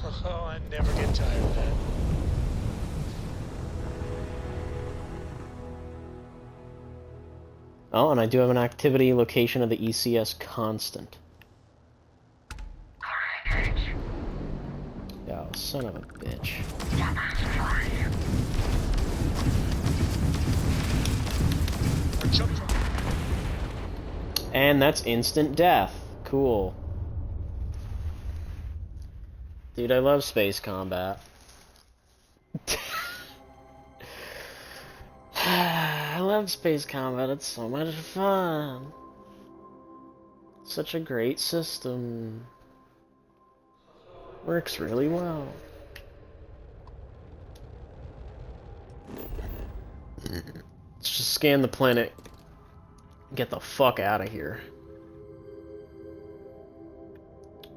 Oh, I never get tired of that. Oh, and I do have an activity location of the ECS constant. Oh, son of a bitch. And that's instant death. Cool. Dude, I love space combat. I love space combat, it's so much fun. Such a great system. Works really well. Let's just scan the planet. Get the fuck out of here.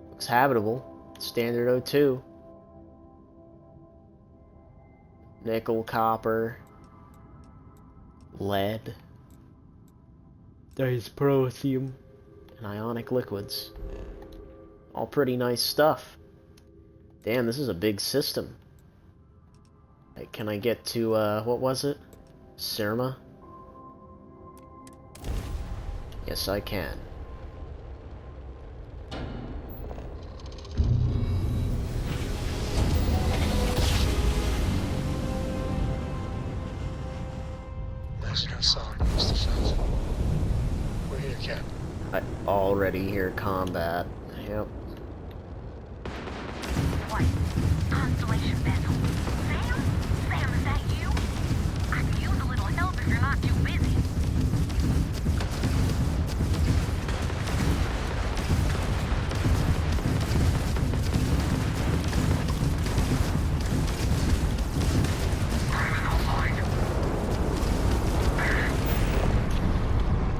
Looks habitable. Standard O2. Nickel, copper, lead, dysprosium, and ionic liquids. All pretty nice stuff. Damn, this is a big system. Right, can I get to, what was it? Sirma? Yes, I can. Imagine how solid it must have felt. We're here, Captain. I already hear combat. Yep. What? Constellation vessel. Sam? Sam, is that you? I could use a little help if you're not too busy.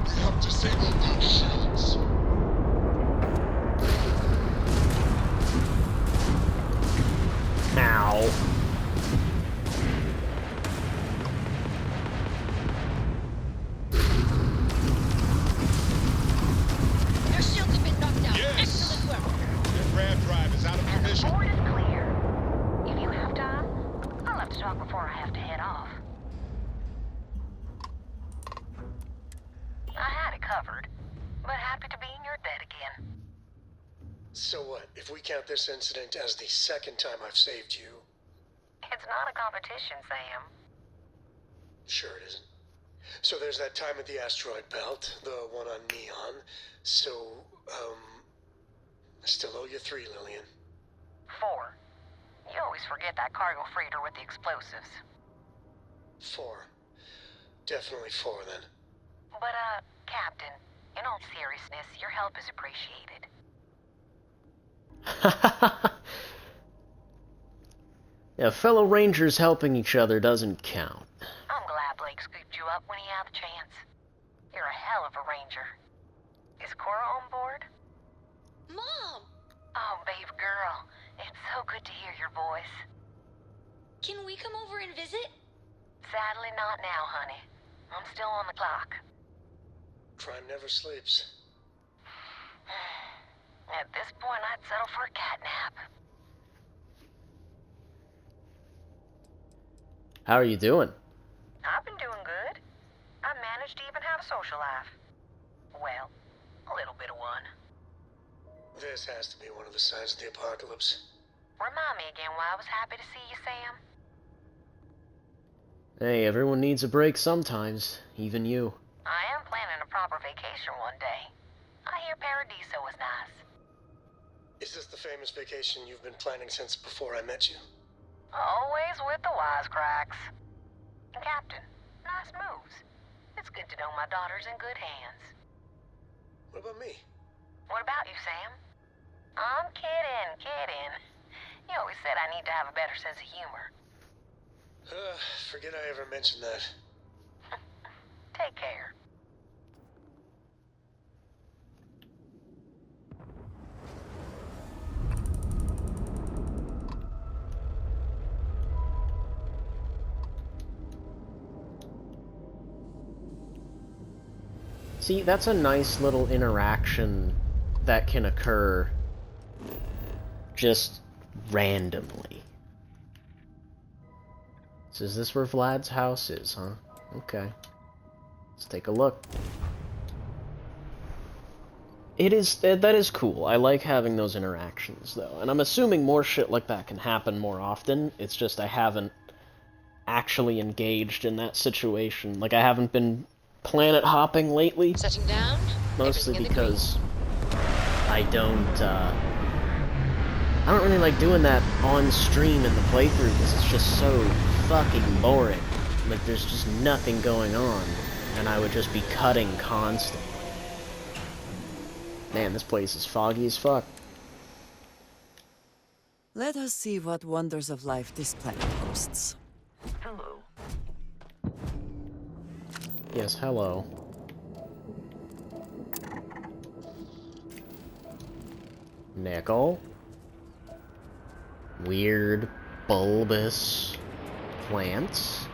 We have disabled those shields. Ow. Your shields have been knocked out. Yes. Excellent work. Your grab drive is out of And the commission. board is clear. If you have time, I'd love to talk before I have to head off. I had it covered, but happy to be in your bed again. So what, if we count this incident as the second time I've saved you? It's not a competition, Sam. Sure it isn't. So there's that time at the asteroid belt, the one on Neon. So, I still owe you 3, Lillian. 4. You always forget that cargo freighter with the explosives. 4. Definitely 4 then. But, Captain, in all seriousness, your help is appreciated. Yeah, fellow rangers helping each other doesn't count. I'm glad Blake scooped you up when he had the chance. You're a hell of a ranger. Is Cora on board? Mom, Oh, babe girl, it's so good to hear your voice. can we come over and visit? Sadly not now, honey. I'm still on the clock. Crime never sleeps. At this point, I'd settle for a cat nap. How are you doing? I've been doing good. I managed to even have a social life. Well, a little bit of one. This has to be one of the signs of the apocalypse. Remind me again why I was happy to see you, Sam. Hey, everyone needs a break sometimes, even you. I am planning a proper vacation one day. I hear Paradiso is nice. Is this the famous vacation you've been planning since before I met you? Always with the wisecracks. Captain, nice moves. It's good to know my daughter's in good hands. What about me? What about you, Sam? I'm kidding. You always said I need to have a better sense of humor. Forget I ever mentioned that. Take care. See, that's a nice little interaction that can occur just randomly. So is this where Vlad's house is, huh? Okay. Let's take a look. That is cool. I like having those interactions, though. And I'm assuming more shit like that can happen more often. It's just I haven't actually engaged in that situation. Like, I haven't been planet hopping lately. Setting down. Mostly Everything in the green. because I don't really like doing that on stream in the playthrough because it's just so fucking boring. Like, there's just nothing going on, and I would just be cutting constantly. Man, this place is foggy as fuck. Let us see what wonders of life this planet boasts. Hello. Yes, hello. Nickel. Weird, bulbous plants.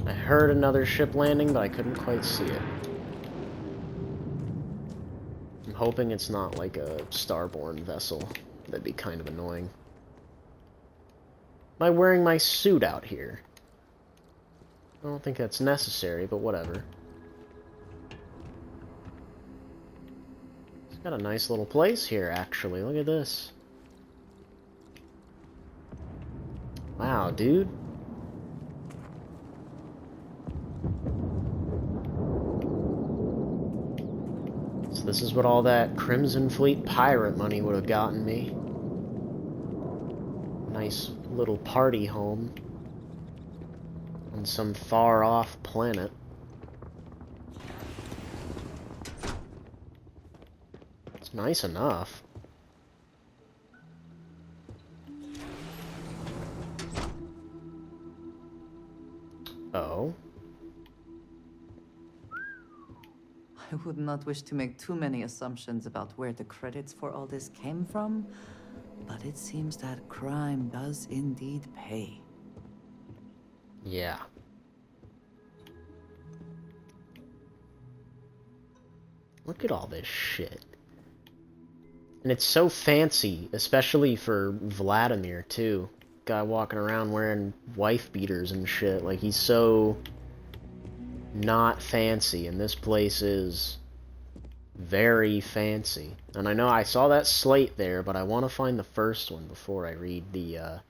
I heard another ship landing, but I couldn't quite see it. I'm hoping it's not like a starborn vessel. That'd be kind of annoying. Am I wearing my suit out here? I don't think that's necessary, but whatever. It's got a nice little place here, actually. Look at this. Wow, dude. So this is what all that Crimson Fleet pirate money would have gotten me. Nice little party home on some far-off planet. It's nice enough. Oh. I would not wish to make too many assumptions about where the credits for all this came from, but it seems that crime does indeed pay. Yeah. Look at all this shit. And it's so fancy, especially for Vladimir, too. Guy walking around wearing wife beaters and shit. Like, he's so not fancy, and this place is very fancy. And I know I saw that slate there, but I want to find the first one before I read the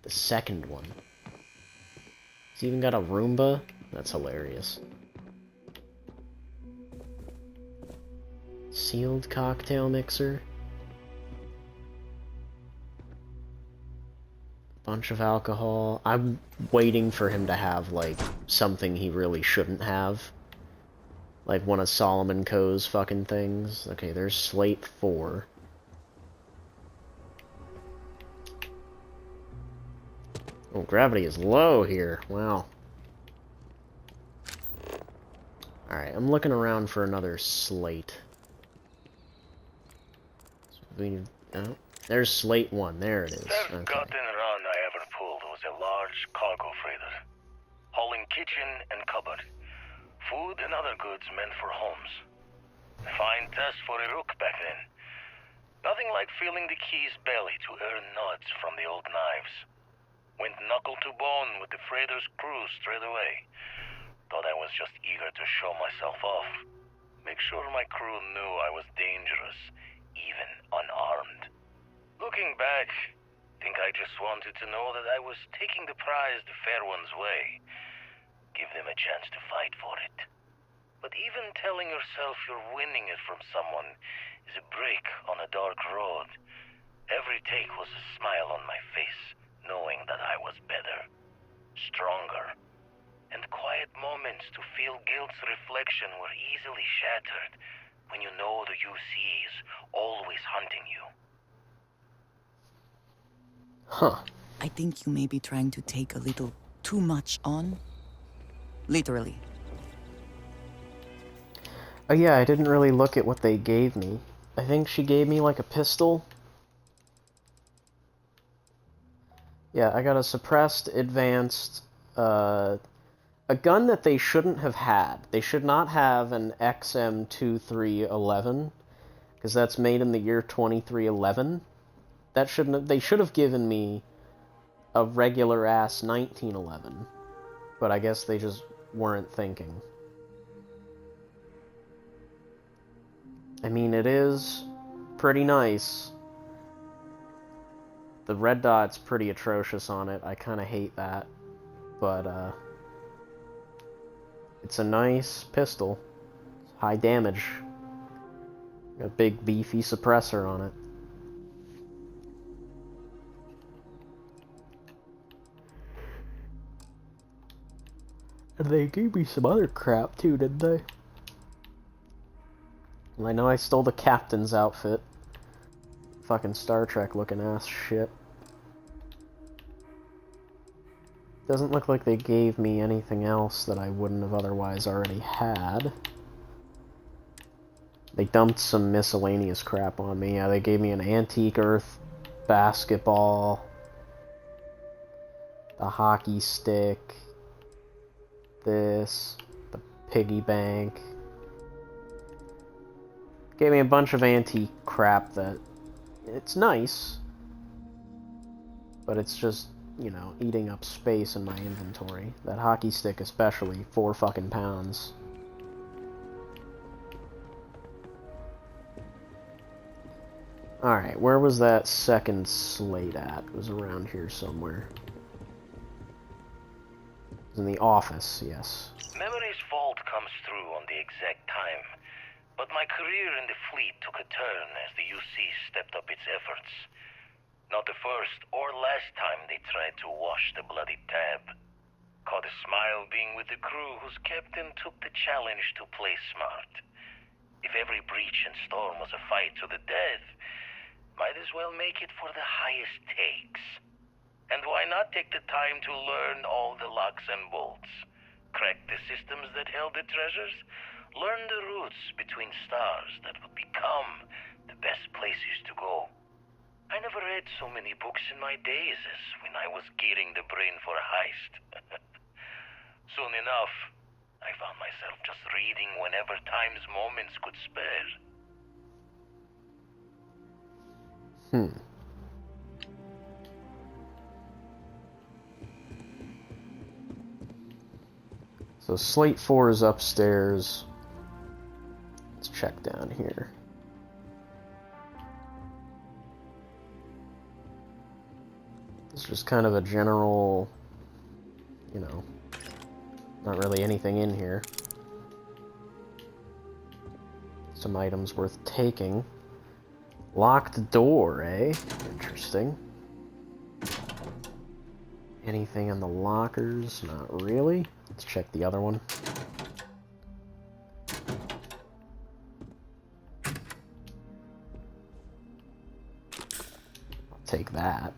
second one. It's even got a Roomba? That's hilarious. Sealed cocktail mixer. Bunch of alcohol. I'm waiting for him to have, like, something he really shouldn't have. Like one of Solomon Coe's fucking things. Okay, there's slate 4. Oh, gravity is low here. Wow. Alright, I'm looking around for another slate. So we need... Oh, there's slate 1. There it is. That Okay. goddamn run I ever pulled was a large cargo freighter, hauling kitchen and cupboard, food and other goods meant for homes. Fine test for a rook back then. Nothing like feeling the key's belly to earn nods from the old knives. Went knuckle to bone with the freighter's crew straight away. Thought I was just eager to show myself off. Make sure my crew knew I was dangerous, even unarmed. Looking back, think I just wanted to know that I was taking the prize the fair one's way. Give them a chance to fight for it. But even telling yourself you're winning it from someone is a break on a dark road. Every take was a smile on my face, knowing that I was better, stronger, and quiet moments to feel guilt's reflection were easily shattered when you know the UC is always hunting you. Huh. I think you may be trying to take a little too much on. Literally. Oh yeah, I didn't really look at what they gave me. I think she gave me like a pistol. Yeah, I got a suppressed, advanced, a gun that they shouldn't have had. They should not have an XM2311, because that's made in the year 2311. That shouldn't have, they should have given me a regular ass 1911, but I guess they just weren't thinking. I mean, it is pretty nice. The red dot's pretty atrocious on it. I kind of hate that, but it's a nice pistol. High damage. A big beefy suppressor on it. And they gave me some other crap too, didn't they? And I know I stole the captain's outfit. Fucking Star Trek looking ass shit. Doesn't look like they gave me anything else that I wouldn't have otherwise already had. They dumped some miscellaneous crap on me. Yeah, they gave me an antique Earth basketball, the hockey stick, this, the piggy bank. Gave me a bunch of antique crap that it's nice, but it's just, you know, eating up space in my inventory. That hockey stick especially, 4 fucking pounds. Alright, where was that second slate at? It was around here somewhere. It was in the office, yes. Memory's fault comes through on the exact time, but my career in the fleet took a turn as the UC stepped up its efforts. Not the first or last time they tried to wash the bloody tab. Caught a smile being with the crew whose captain took the challenge to play smart. If every breach and storm was a fight to the death, might as well make it for the highest stakes. And why not take the time to learn all the locks and bolts? Crack the systems that held the treasures? Learn the routes between stars that would become the best places to go. I never read so many books in my days as when I was gearing the brain for a heist. Soon enough, I found myself just reading whenever time's moments could spare. So Slate 4 is upstairs. Let's check down here. It's just kind of a general, you know, not really anything in here. Some items worth taking. Locked door, eh? Interesting. Anything in the lockers? Not really. Let's check the other one. I'll take that.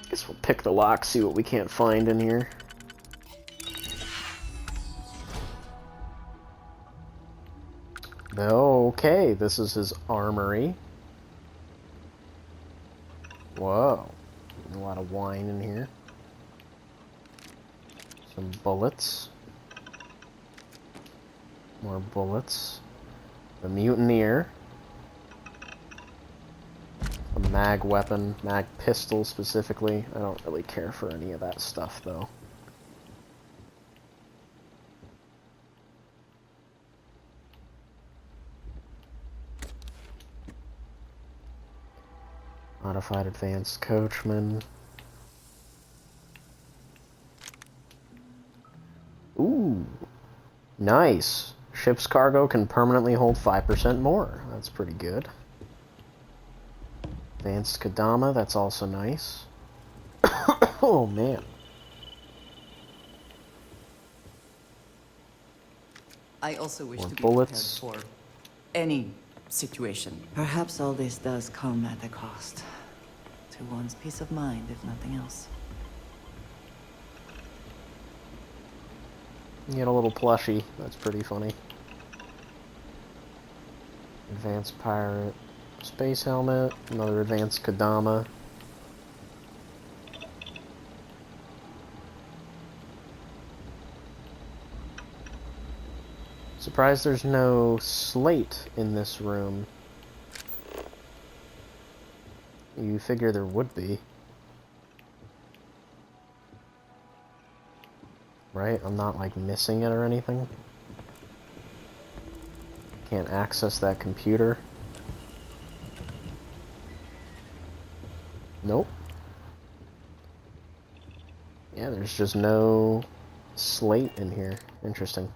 Guess we'll pick the lock, see what we can't find in here. Okay, this is his armory. Whoa. A lot of wine in here. Some bullets. More bullets. The mutineer. A mag weapon, mag pistol specifically. I don't really care for any of that stuff though. Modified advanced coachman. Ooh, nice. Ship's cargo can permanently hold 5% more. That's pretty good. Advanced Kadama, that's also nice. Oh, man. I also wish More to be bullets. prepared for any situation. Perhaps all this does come at a cost. To one's peace of mind, if nothing else. You get a little plushie. That's pretty funny. Advanced pirate. Space helmet. Another advanced Kadama. Surprised there's no slate in this room. You figure there would be. Right? I'm not, like, missing it or anything. Can't access that computer. Nope. Yeah, there's just no slate in here. Interesting.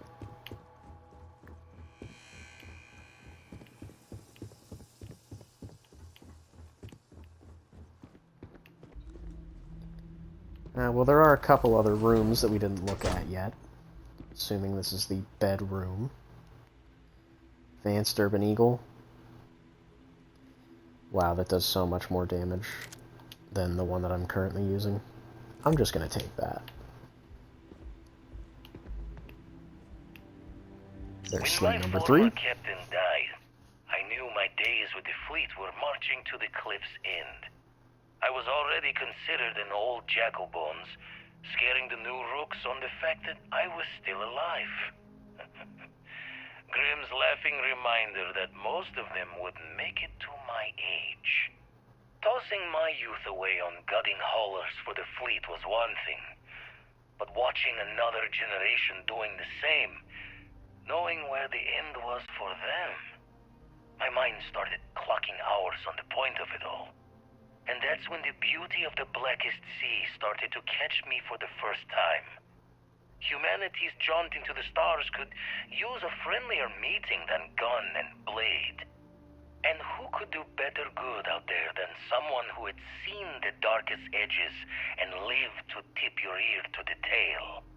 Well, there are a couple other rooms that we didn't look at yet. Assuming this is the bedroom. Advanced Urban Eagle. Wow, that does so much more damage than the one that I'm currently using. I'm just gonna take that. There's slate number 3. When my former captain died, I knew my days with the fleet were marching to the cliff's end. I was already considered an old jackalbones, scaring the new rooks on the fact that I was still alive. Grimm's laughing reminder that most of them wouldn't make it to my age. Tossing my youth away on gutting haulers for the fleet was one thing, but watching another generation doing the same, knowing where the end was for them, my mind started clocking hours on the point of it all. And that's when the beauty of the Blackest Sea started to catch me for the first time. Humanity's jaunt into the stars could use a friendlier meeting than gun and blade. And who could do better good out there than someone who had seen the darkest edges and lived to tip your ear to the tale?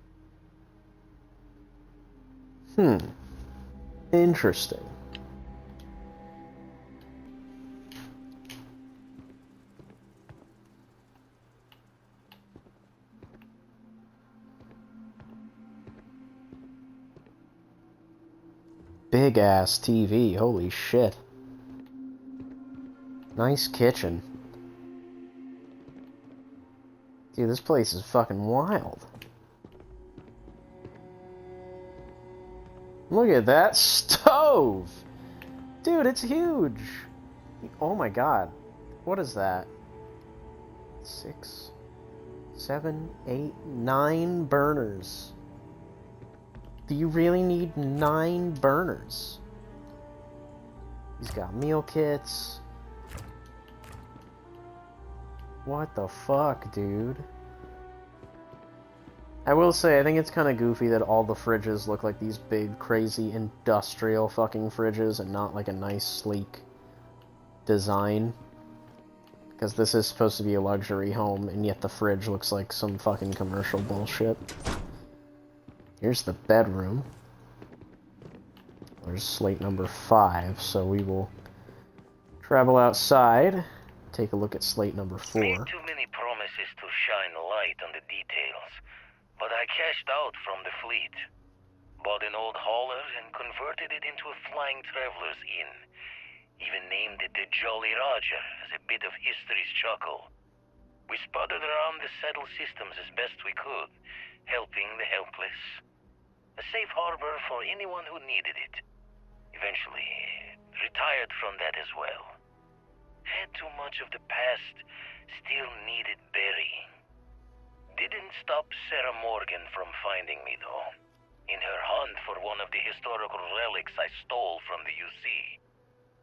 Interesting. Big ass TV, holy shit. Nice kitchen. Dude, this place is fucking wild. Look at that stove! Dude, it's huge! Oh my god. What is that? 6, 7, 8, 9 burners. Do you really need 9 burners? He's got meal kits. What the fuck, dude? I will say, I think it's kind of goofy that all the fridges look like these big, crazy, industrial fucking fridges and not like a nice, sleek design. Because this is supposed to be a luxury home, and yet the fridge looks like some fucking commercial bullshit. Here's the bedroom. There's slate number 5, so we will travel outside, take a look at slate number 4. Made too many promises to shine light on the details, but I cashed out from the fleet. Bought an old hauler and converted it into a flying traveler's inn. Even named it the Jolly Roger as a bit of history's chuckle. We sputtered around the settled systems as best we could, helping the helpless. A safe harbor for anyone who needed it. Eventually, retired from that as well. Had too much of the past, still needed burying. Didn't stop Sarah Morgan from finding me, though. In her hunt for one of the historical relics I stole from the UC.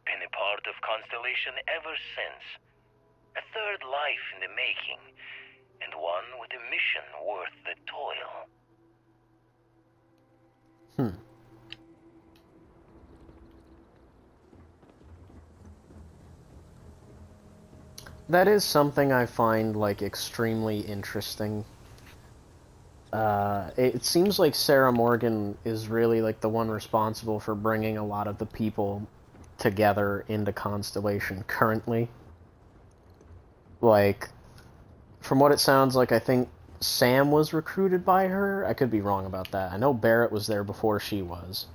Been a part of Constellation ever since. A third life in the making, and one with a mission worth the toil. That is something I find, like, extremely interesting. It seems like Sarah Morgan is really, like, the one responsible for bringing a lot of the people together into Constellation currently. Like, from what it sounds like, I think Sam was recruited by her. I could be wrong about that. I know Barrett was there before she was.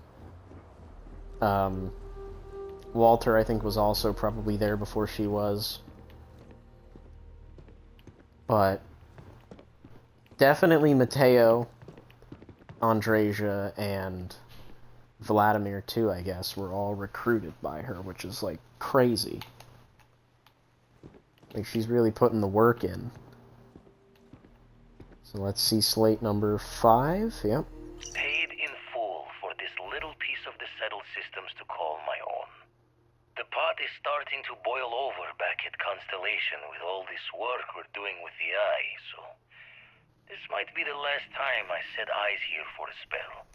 Walter, I think, was also probably there before she was. But definitely Mateo, Andreja, and Vladimir too, I guess, were all recruited by her, which is, like, crazy. Like, she's really putting the work in. So let's see slate number 5, yep. Paid in full for this little piece of the settled systems to call my own. The pot is starting to boil over back at Constellation with all this work we're doing with the Eye, so this might be the last time I set eyes here for a spell.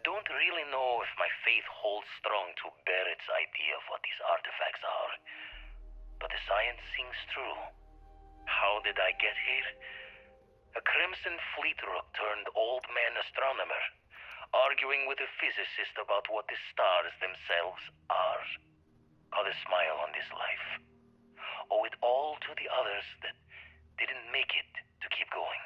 Don't really know if my faith holds strong to Barrett's idea of what these artifacts are, but the science sings true. How did I get here? A Crimson Fleet rook turned old man astronomer, arguing with a physicist about what the stars themselves are. Got a smile on this life. Owe it all to the others that didn't make it to keep going.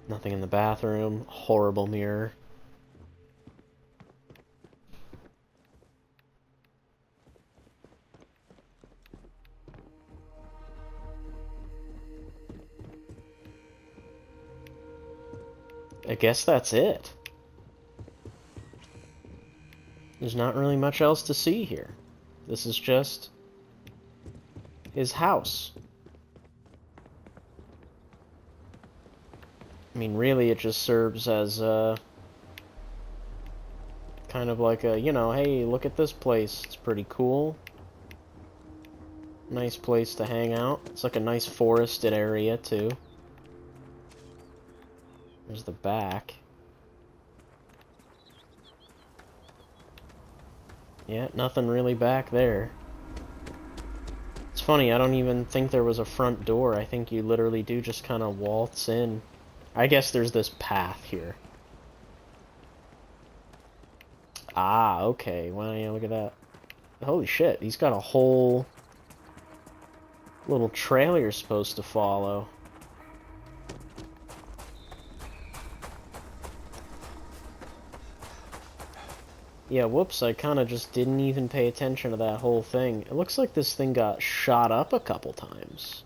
Nothing in the bathroom. Horrible mirror. I guess that's it. There's not really much else to see here. This is just his house. I mean, really, it just serves as kind of like a, you know, hey, look at this place. It's pretty cool. Nice place to hang out. It's like a nice forested area, too. There's the back. Yeah, nothing really back there. It's funny, I don't even think there was a front door. I think you literally do just kind of waltz in. I guess there's this path here. Ah, okay. Well, yeah, look at that. Holy shit, he's got a whole little trail you're supposed to follow. Yeah, whoops, I kind of just didn't even pay attention to that whole thing. It looks like this thing got shot up a couple times.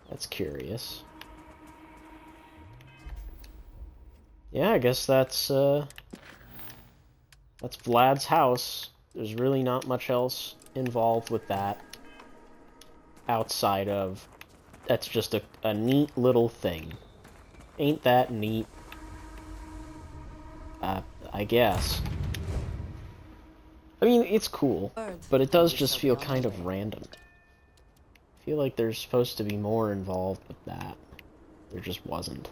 That's curious. Yeah, I guess that's Vlad's house. There's really not much else involved with that. Outside of... That's just a neat little thing. Ain't that neat? I guess. I mean, it's cool, but it does just feel kind of random. I feel like there's supposed to be more involved with that. There just wasn't.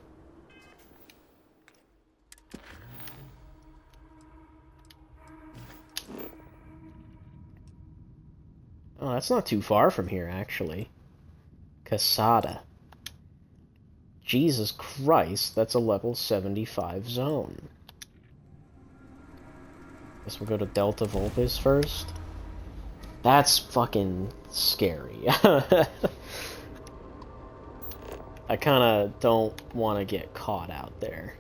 Oh, that's not too far from here, actually. Casada. Jesus Christ, that's a level 75 zone. Guess we'll go to Delta Vulpes first. That's fucking scary. I kinda don't want to get caught out there.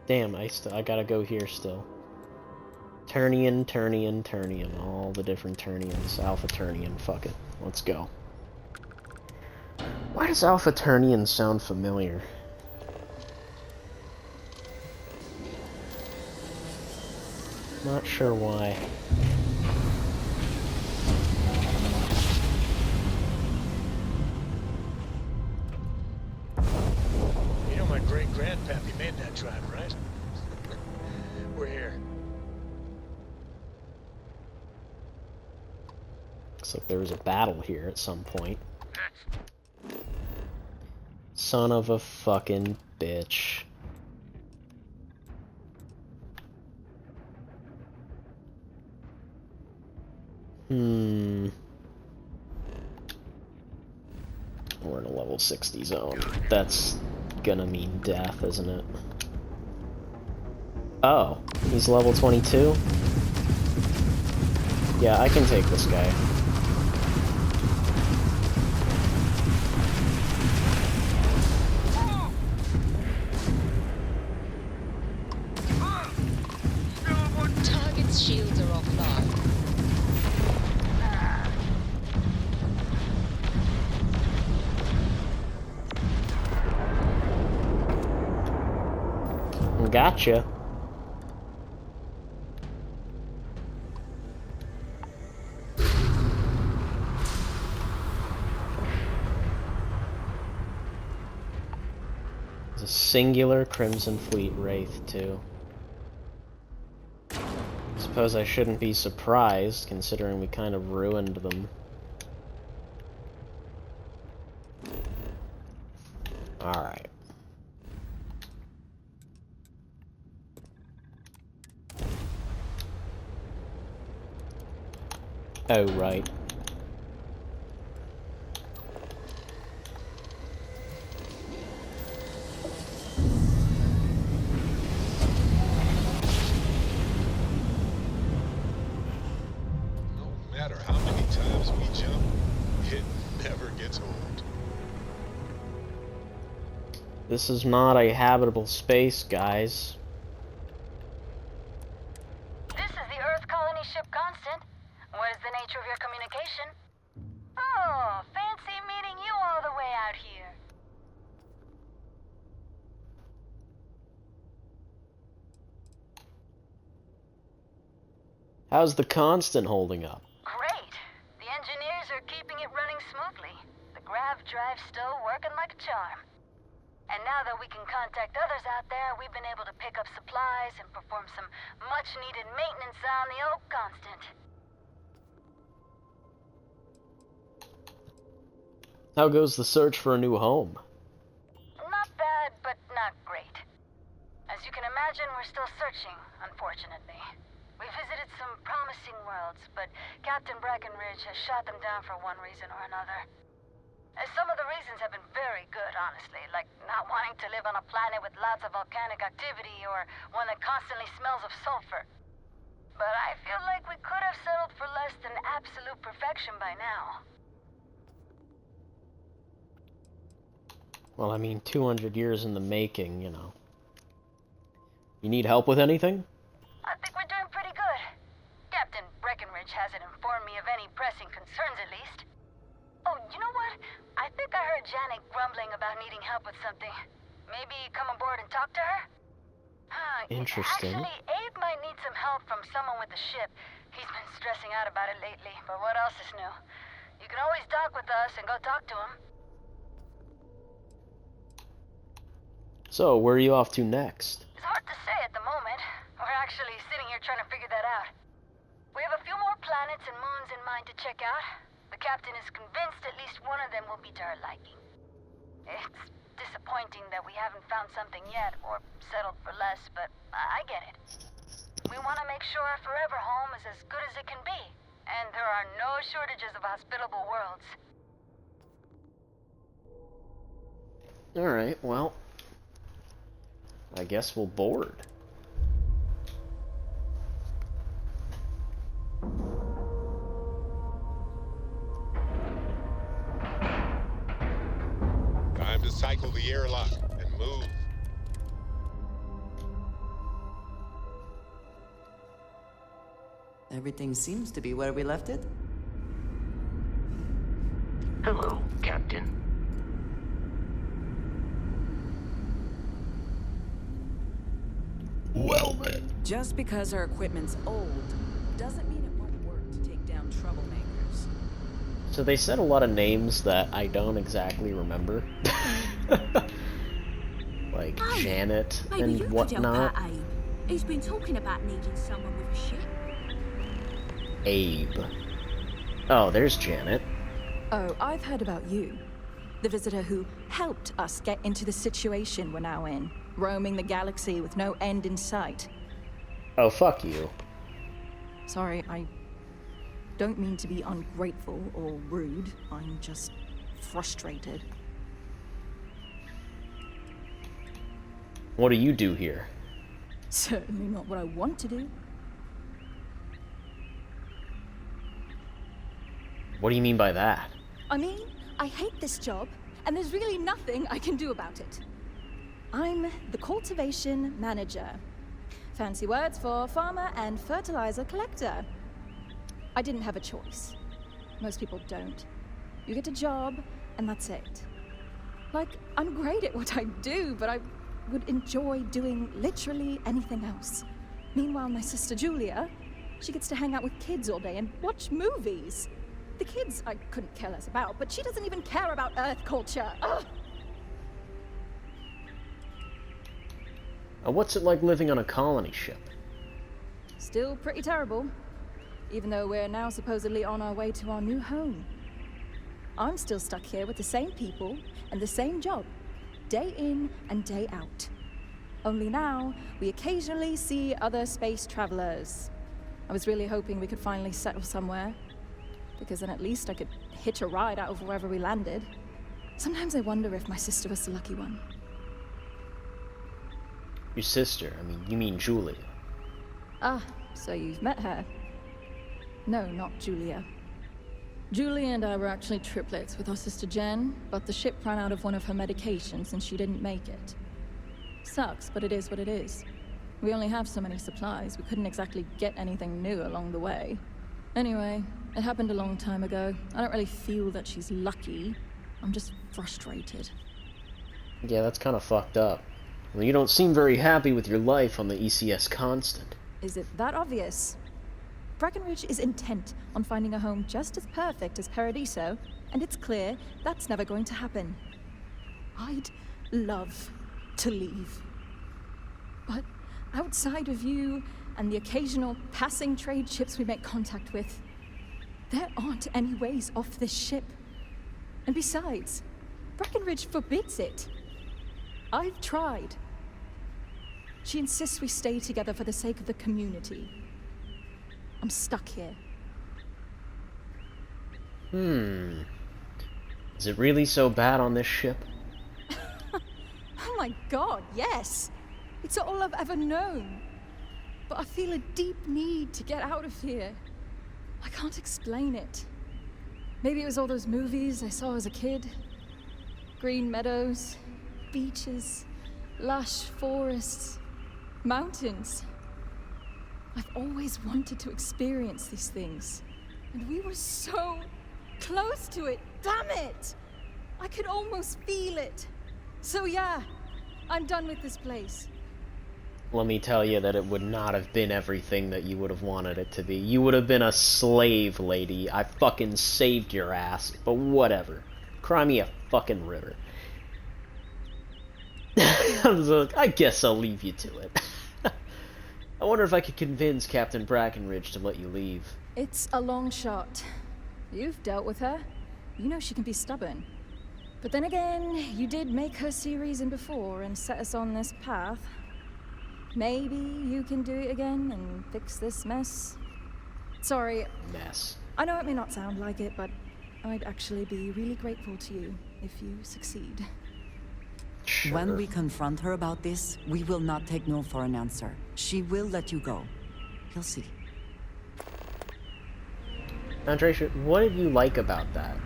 Damn, I gotta go here still. Turnian, Turnian, Turnian. All the different Turnians. Alpha Turnian, fuck it. Let's go. Why does Alpha Turnian sound familiar? Not sure why. You know my great-grandpappy made that drive, right? We're here. Looks like there was a battle here at some point. Son of a fucking bitch. We're in a level 60 zone. That's gonna mean death, isn't it? Oh, he's level 22? Yeah, I can take this guy. Target's shields are offline. Gotcha. There's a singular Crimson Fleet Wraith, too. Suppose I shouldn't be surprised, considering we kind of ruined them. Alright. Oh, right. No matter how many times we jump, it never gets old. This is not a habitable space, guys. This is the Earth colony ship Constant. What is the nature of your communication? Oh, fancy meeting you all the way out here. How's the Constant holding up? Great. The engineers are keeping it running smoothly. The grav drive's still working like a charm. And now that we can contact others out there, we've been able to pick up supplies and perform some much-needed maintenance on the old Constant. How goes the search for a new home? Not bad, but not great. As you can imagine, we're still searching, unfortunately. We visited some promising worlds, but Captain Breckenridge has shot them down for one reason or another. Some of the reasons have been very good, honestly, like not wanting to live on a planet with lots of volcanic activity or one that constantly smells of sulfur. But I feel like we could have settled for less than absolute perfection by now. Well, I mean, 200 years in the making, you know. You need help with anything? I think we're doing pretty good. Captain Breckenridge hasn't informed me of any pressing concerns, at least. Oh, you know what? I think I heard Janet grumbling about needing help with something. Maybe come aboard and talk to her? Interesting. Actually, Abe might need some help from someone with the ship. He's been stressing out about it lately, but what else is new? You can always dock with us and go talk to him. So, where are you off to next? It's hard to say at the moment. We're actually sitting here trying to figure that out. We have a few more planets and moons in mind to check out. The captain is convinced at least one of them will be to her liking. It's disappointing that we haven't found something yet, or settled for less, but I get it. We want to make sure our forever home is as good as it can be, and there are no shortages of hospitable worlds. Alright, well, I guess we'll board. Time to cycle the airlock and move. Everything seems to be where we left it. Hello, Captain. Well then. Just because our equipment's old doesn't mean it won't work to take down troublemakers. So they said a lot of names that I don't exactly remember. Like Janet Maybe and you could whatnot. help out Abe. He's been talking about needing someone with a ship. Abe. Oh, there's Janet. Oh, I've heard about you. The visitor who helped us get into the situation we're now in. Roaming the galaxy with no end in sight. Oh, fuck you. Sorry, I don't mean to be ungrateful or rude. I'm just frustrated. What do you do here? Certainly not what I want to do. What do you mean by that? I mean, I hate this job, and there's really nothing I can do about it. I'm the cultivation manager. Fancy words for farmer and fertilizer collector. I didn't have a choice. Most people don't. You get a job, and that's it. Like, I'm great at what I do, but I would enjoy doing literally anything else. Meanwhile, my sister Julia, she gets to hang out with kids all day and watch movies. The kids I couldn't care less about, but she doesn't even care about Earth culture. Ugh. What's it like living on a colony ship? Still pretty terrible, even though we're now supposedly on our way to our new home. I'm still stuck here with the same people and the same job, day in and day out. Only now, we occasionally see other space travelers. I was really hoping we could finally settle somewhere, because then at least I could hitch a ride out of wherever we landed. Sometimes I wonder if my sister was the lucky one. Your sister? I mean, you mean Julia. Ah, so you've met her. No, not Julia. Julia and I were actually triplets with our sister Jen, but the ship ran out of one of her medications and she didn't make it. Sucks, but it is what it is. We only have so many supplies, we couldn't exactly get anything new along the way. Anyway, it happened a long time ago. I don't really feel that she's lucky. I'm just frustrated. Yeah, that's kind of fucked up. Well, you don't seem very happy with your life on the ECS Constant. Is it that obvious? Breckenridge is intent on finding a home just as perfect as Paradiso, and it's clear that's never going to happen. I'd love to leave. But outside of you and the occasional passing trade ships we make contact with, there aren't any ways off this ship. And besides, Breckenridge forbids it. I've tried. She insists we stay together for the sake of the community. I'm stuck here. Is it really so bad on this ship? Oh my god, yes! It's all I've ever known. But I feel a deep need to get out of here. I can't explain it. Maybe it was all those movies I saw as a kid. Green meadows, beaches, lush forests, mountains. I've always wanted to experience these things. And we were so close to it, damn it! I could almost feel it. So yeah, I'm done with this place. Let me tell you that it would not have been everything that you would have wanted it to be. You would have been a slave, lady. I fucking saved your ass, but whatever. Cry me a fucking river. I guess I'll leave you to it. I wonder if I could convince Captain Brackenridge to let you leave. It's a long shot. You've dealt with her. You know she can be stubborn. But then again, you did make her see reason before and set us on this path. Maybe you can do it again and fix this mess. Sorry. Mess. I know it may not sound like it, but I'd actually be really grateful to you if you succeed. Sure. When we confront her about this, we will not take no for an answer. She will let you go. You'll see. Andrea, what did you like about that?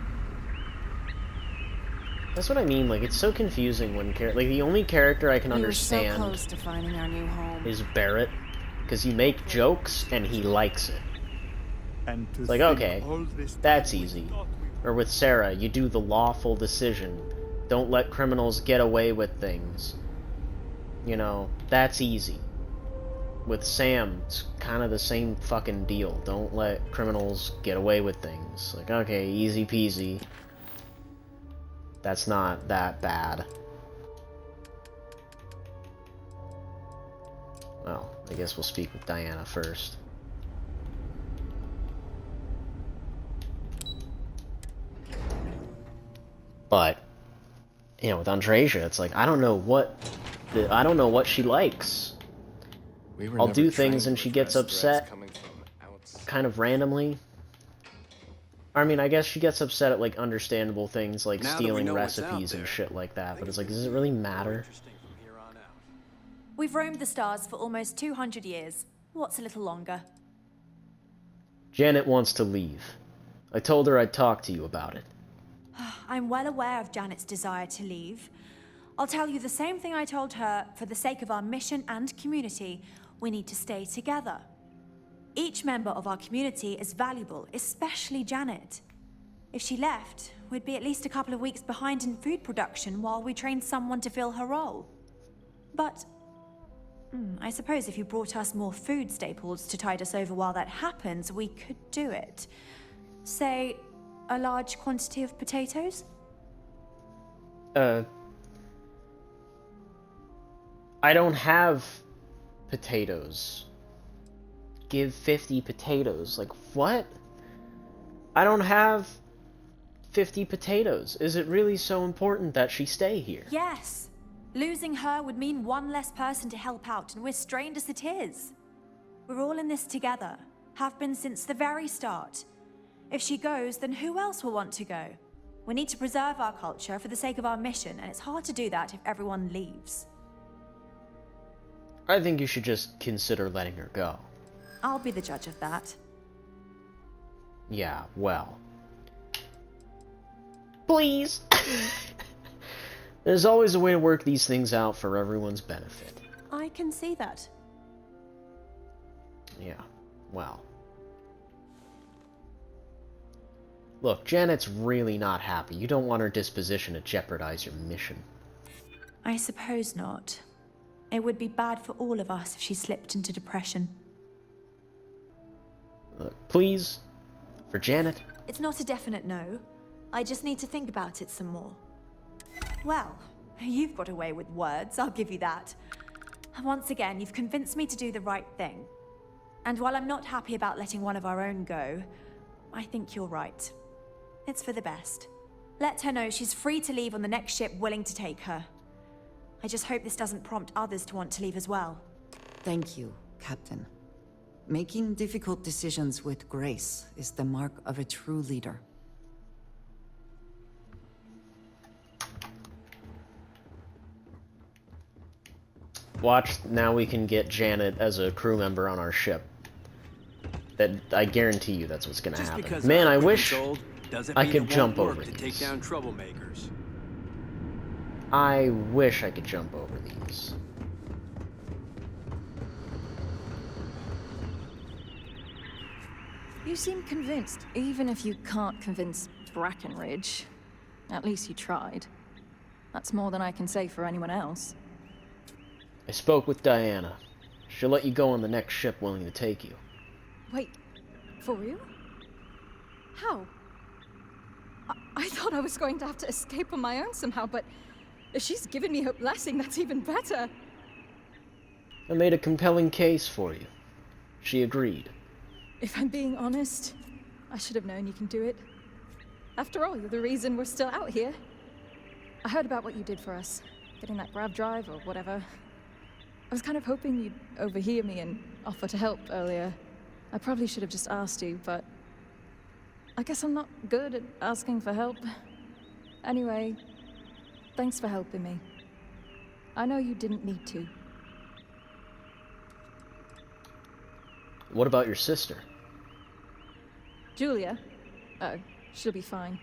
That's what I mean, like, it's so confusing when like, the only character I can understand so close to finding our new home. is Barrett, because you make jokes and he likes it. And like, okay, that's easy. Or with Sarah, you do the lawful decision. Don't let criminals get away with things. You know, that's easy. With Sam, it's kind of the same fucking deal. Don't let criminals get away with things. Like, okay, easy peasy. That's not that bad. Well, I guess we'll speak with Diana first. But, you know, with Andreja, it's like, I don't know what she likes. I'll do things and she gets upset kind of randomly. I mean, I guess she gets upset at, like, understandable things, like stealing recipes and shit like that, but it's like, does it really matter? We've roamed the stars for almost 200 years. What's a little longer? Janet wants to leave. I told her I'd talk to you about it. I'm well aware of Janet's desire to leave. I'll tell you the same thing I told her. For the sake of our mission and community, we need to stay together. Each member of our community is valuable, especially Janet. If she left, we'd be at least a couple of weeks behind in food production while we trained someone to fill her role. But I suppose if you brought us more food staples to tide us over while that happens, we could do it. Say, a large quantity of potatoes? I don't have potatoes. Give 50 potatoes. Like, what? I don't have 50 potatoes. Is it really so important that she stay here? Yes. Losing her would mean one less person to help out, and we're strained as it is. We're all in this together. Have been since the very start. If she goes, then who else will want to go? We need to preserve our culture for the sake of our mission, and it's hard to do that if everyone leaves. I think you should just consider letting her go. I'll be the judge of that. Yeah, well. Please! There's always a way to work these things out for everyone's benefit. I can see that. Yeah, well. Look, Janet's really not happy. You don't want her disposition to jeopardize your mission. I suppose not. It would be bad for all of us if she slipped into depression. Look, please, for Janet. It's not a definite no. I just need to think about it some more. Well, you've got away with words, I'll give you that. Once again, you've convinced me to do the right thing. And while I'm not happy about letting one of our own go, I think you're right. It's for the best. Let her know she's free to leave on the next ship willing to take her. I just hope this doesn't prompt others to want to leave as well. Thank you, Captain. Making difficult decisions with grace is the mark of a true leader. Watch, now we can get Janet as a crew member on our ship. That I guarantee you that's what's gonna happen. Man, I wish I could jump over these. Take down troublemakers. I wish I could jump over these. You seem convinced, even if you can't convince Brackenridge. At least you tried. That's more than I can say for anyone else. I spoke with Diana. She'll let you go on the next ship willing to take you. Wait, for real? How? I thought I was going to have to escape on my own somehow, but if she's given me her blessing, that's even better. I made a compelling case for you. She agreed. If I'm being honest, I should have known you can do it. After all, you're the reason we're still out here. I heard about what you did for us, getting that grav drive or whatever. I was kind of hoping you'd overhear me and offer to help earlier. I probably should have just asked you, but I guess I'm not good at asking for help. Anyway, thanks for helping me. I know you didn't need to. What about your sister? Julia? Oh, she'll be fine.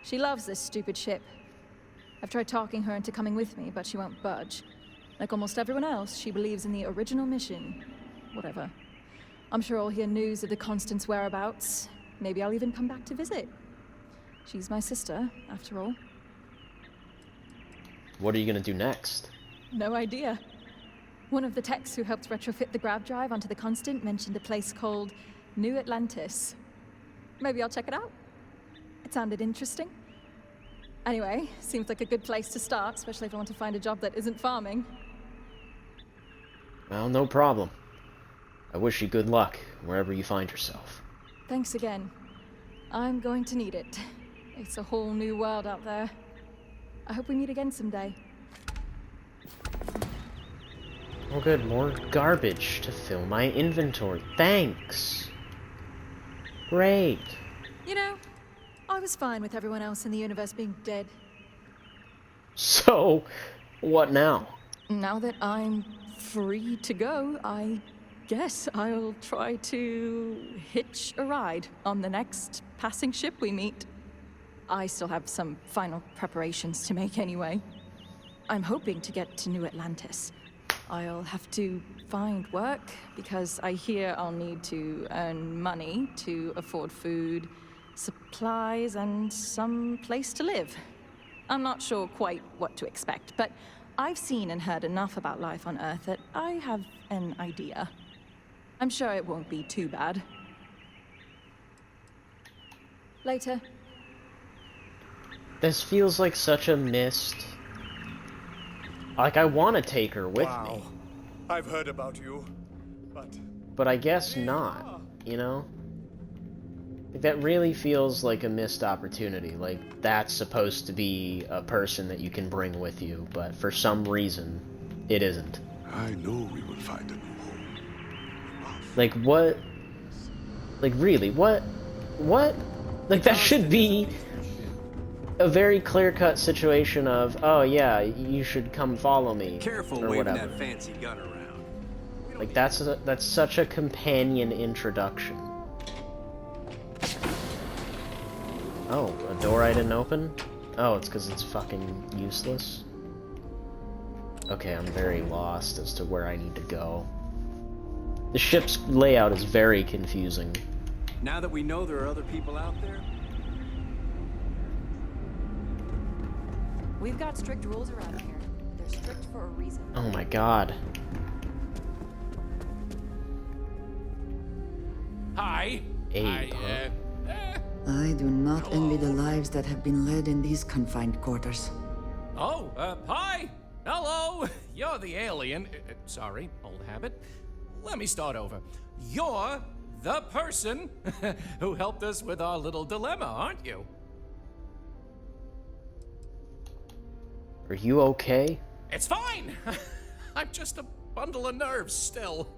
She loves this stupid ship. I've tried talking her into coming with me, but she won't budge. Like almost everyone else, she believes in the original mission. Whatever. I'm sure I'll hear news of the Constant's whereabouts. Maybe I'll even come back to visit. She's my sister, after all. What are you gonna do next? No idea. One of the techs who helped retrofit the grav drive onto the Constant mentioned a place called New Atlantis. Maybe I'll check it out. It sounded interesting. Anyway, seems like a good place to start, especially if I want to find a job that isn't farming. Well, no problem. I wish you good luck, wherever you find yourself. Thanks again. I'm going to need it. It's a whole new world out there. I hope we meet again someday. Oh good, more garbage to fill my inventory. Thanks! Great. You know, I was fine with everyone else in the universe being dead. So, what now? Now that I'm free to go, I guess I'll try to hitch a ride on the next passing ship we meet. I still have some final preparations to make anyway. I'm hoping to get to New Atlantis. I'll have to find work because I hear I'll need to earn money to afford food, supplies, and some place to live. I'm not sure quite what to expect, but I've seen and heard enough about life on Earth that I have an idea. I'm sure it won't be too bad. Later. This feels like such a missed... Like, I want to take her with me. I've heard about you, but I guess not, you know? Like, that really feels like a missed opportunity. Like, that's supposed to be a person that you can bring with you, but for some reason, it isn't. I know we will find a new home. Like, what? Like, really, what? What? Like, that should be a very clear-cut situation of, oh yeah, you should come follow me. Careful or waving whatever. that fancy gun around. Like, that's such a companion introduction. Oh, a door I didn't open? Oh, it's because it's fucking useless. Okay, I'm very lost as to where I need to go. The ship's layout is very confusing. Now that we know there are other people out there, We've got strict rules around here. They're strict for a reason. Oh my god. Hi. Abe, I do not envy the lives that have been led in these confined quarters. Oh, hi. Hello. You're the alien. Sorry, old habit. Let me start over. You're the person who helped us with our little dilemma, aren't you? Are you okay? It's fine. I'm just a bundle of nerves still.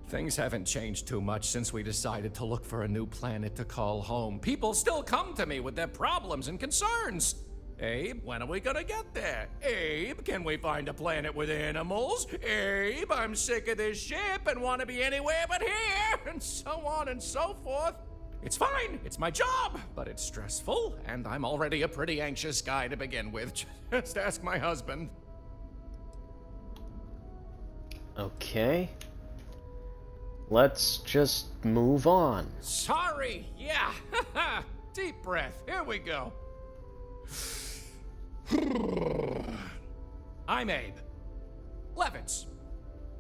Things haven't changed too much since we decided to look for a new planet to call home. People still come to me with their problems and concerns. Abe, when are we gonna get there? Abe, can we find a planet with animals? Abe, I'm sick of this ship and want to be anywhere but here, and so on and so forth. It's fine, it's my job, but it's stressful, and I'm already a pretty anxious guy to begin with. Just ask my husband. Okay. Let's just move on. Sorry, yeah. Deep breath, here we go. I'm Abe Levitz.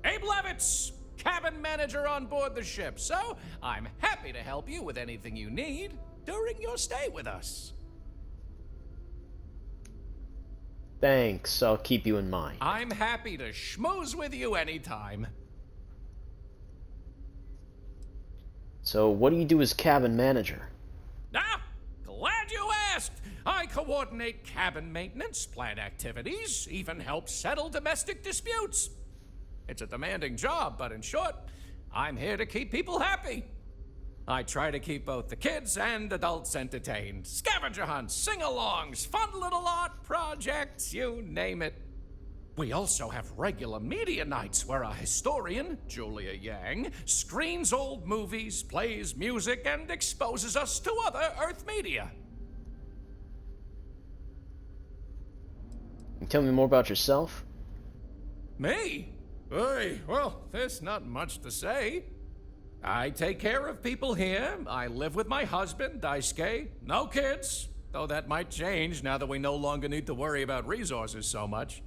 Abe Levitz, cabin manager on board the ship. So, I'm happy to help you with anything you need during your stay with us. Thanks, I'll keep you in mind. I'm happy to schmooze with you anytime. So, what do you do as cabin manager? Ah, glad you asked. I coordinate cabin maintenance, plan activities, even help settle domestic disputes. It's a demanding job, but in short, I'm here to keep people happy. I try to keep both the kids and adults entertained. Scavenger hunts, sing-alongs, fun little art projects, you name it. We also have regular media nights where a historian, Julia Yang, screens old movies, plays music, and exposes us to other Earth media. Tell me more about yourself. Me? Hey, well, there's not much to say. I take care of people here. I live with my husband, Daisuke. No kids, though that might change now that we no longer need to worry about resources so much.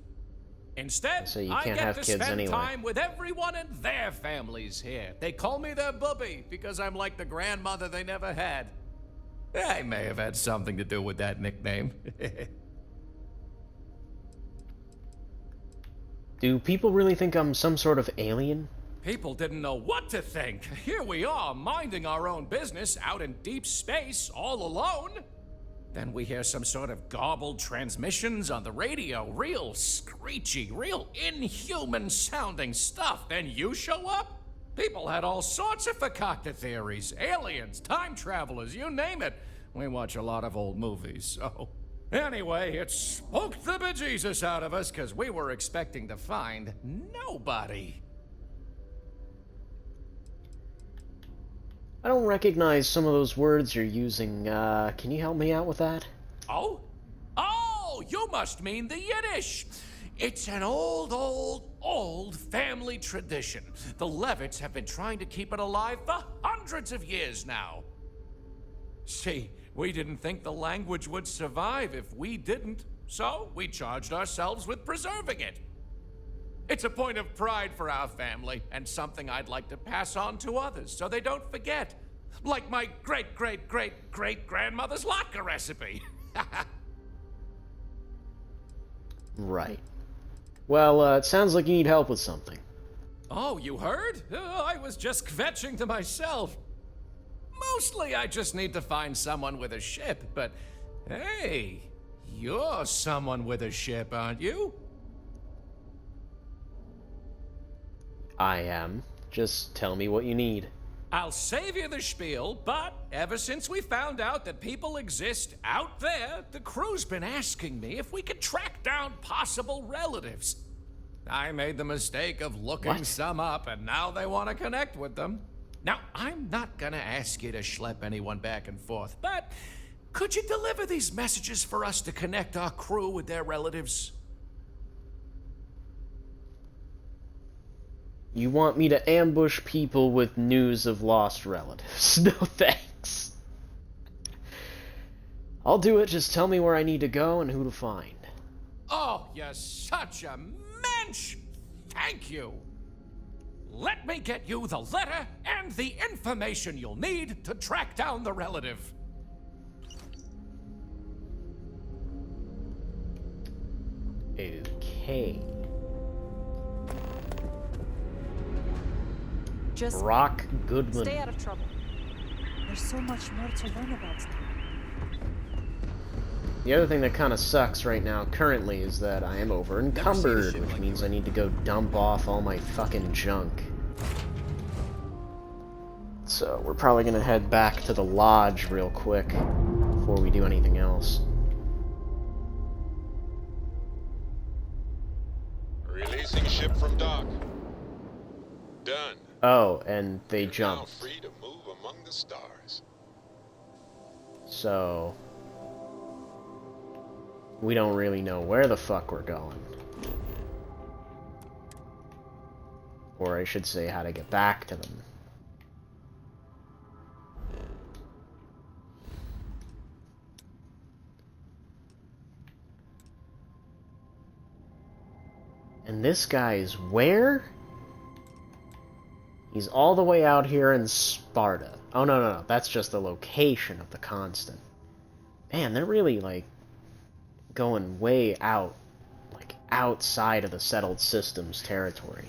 Instead, So you I can't get have to kids spend anyway. time with everyone and their families here. They call me their bubby because I'm like the grandmother they never had. I may have had something to do with that nickname. Do people really think I'm some sort of alien? People didn't know what to think. Here we are, minding our own business out in deep space, all alone. Then we hear some sort of garbled transmissions on the radio. Real screechy, real inhuman sounding stuff. Then you show up? People had all sorts of fakakta theories. Aliens, time travelers, you name it. We watch a lot of old movies, so... Anyway, it spooked the bejesus out of us because we were expecting to find nobody. I don't recognize some of those words you're using. Can you help me out with that? Oh? Oh, you must mean the Yiddish. It's an old family tradition. The Levitts have been trying to keep it alive for hundreds of years now. See, we didn't think the language would survive if we didn't, so we charged ourselves with preserving it. It's a point of pride for our family, and something I'd like to pass on to others so they don't forget. Like my great-great-great-great-grandmother's latke recipe. Right. Well, it sounds like you need help with something. Oh, you heard? I was just kvetching to myself. Mostly I just need to find someone with a ship, but hey, you're someone with a ship, aren't you? I am. Just tell me what you need. I'll save you the spiel, but ever since we found out that people exist out there, the crew's been asking me if we could track down possible relatives. I made the mistake of looking some up, and now they want to connect with them. Now, I'm not gonna ask you to schlep anyone back and forth, but could you deliver these messages for us to connect our crew with their relatives? You want me to ambush people with news of lost relatives? No thanks. I'll do it, just tell me where I need to go and who to find. Oh, you're such a mensch! Thank you! Let me get you the letter and the information you'll need to track down the relative. Okay. Just Brock Goodman. stay out of trouble. There's so much more to learn about them. The other thing that kind of sucks right now, currently, is that I am over encumbered, which means I need to go dump off all my fucking junk. So, we're probably gonna head back to the lodge real quick before we do anything else. Releasing ship from dock. Done. Oh, and they You're now jumped. free to move among the stars. So... we don't really know where the fuck we're going. Or I should say how to get back to them. And this guy is where? He's all the way out here in Sparta. Oh, no. That's just the location of the constant. Man, they're really, like, going way out. Like, outside of the settled systems territory.